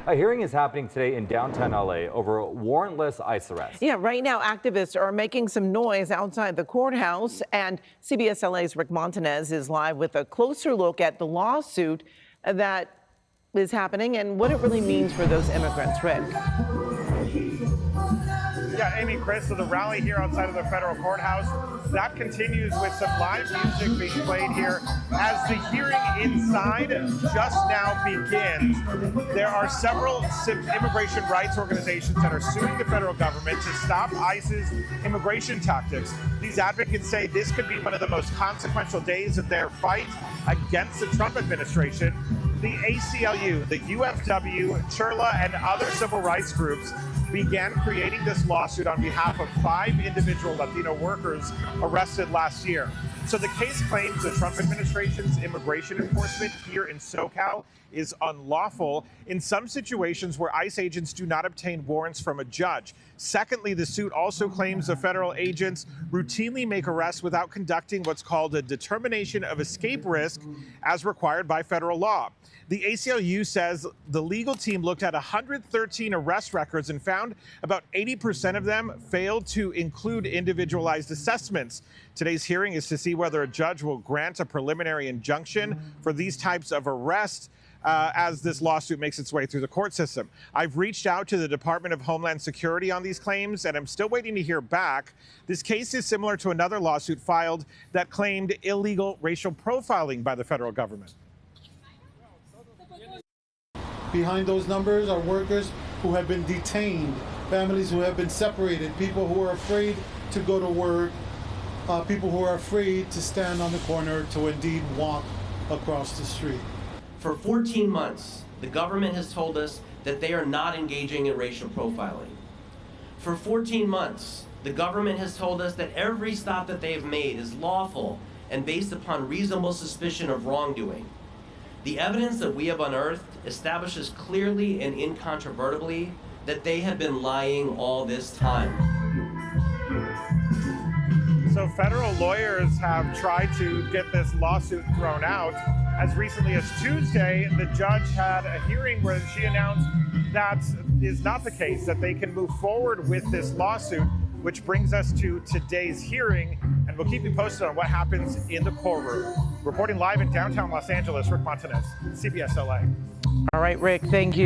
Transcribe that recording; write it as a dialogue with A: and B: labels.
A: A hearing is happening today in downtown LA over warrantless ICE arrests.
B: Yeah, right now activists are making some noise outside the courthouse, and CBS LA's Rick Montanez is live with a closer look at the lawsuit that is happening and what it really means for those immigrants. Rick.
C: Yeah, Amy, Chris, so the rally here outside of the federal courthouse, that continues with some live music being played here as the hearing inside just now begins. There are several immigration rights organizations that are suing the federal government to stop ICE's immigration tactics. These advocates say this could be one of the most consequential days of their fight against the Trump administration. The ACLU, the UFW, CHRLA, and other civil rights groups began creating this lawsuit on behalf of 5 individual Latino workers arrested last year. So the case claims the Trump administration's immigration enforcement here in SoCal is unlawful in some situations where ICE agents do not obtain warrants from a judge. Secondly, the suit also claims the federal agents routinely make arrests without conducting what's called a determination of escape risk as required by federal law. The ACLU says the legal team looked at 113 arrest records and found about 80% of them failed to include individualized assessments. Today's hearing is to see whether a judge will grant a preliminary injunction for these types of arrests as this lawsuit makes its way through the court system. I've reached out to the Department of Homeland Security on these claims, and I'm still waiting to hear back. This case is similar to another lawsuit filed that claimed illegal racial profiling by the federal government.
D: Behind those numbers are workers who have been detained, families who have been separated, people who are afraid to go to work, people who are afraid to stand on the corner to indeed walk across the street.
E: For 14 months, the government has told us that they are not engaging in racial profiling. For 14 months, the government has told us that every stop that they have made is lawful and based upon reasonable suspicion of wrongdoing. The evidence that we have unearthed establishes clearly and incontrovertibly that they have been lying all this time.
C: So federal lawyers have tried to get this lawsuit thrown out. As recently as Tuesday, the judge had a hearing where she announced that is not the case, that they can move forward with this lawsuit, which brings us to today's hearing, and we'll keep you posted on what happens in the courtroom. Reporting live in downtown Los Angeles, Rick Montanez, CBS LA.
B: All right, Rick, thank you.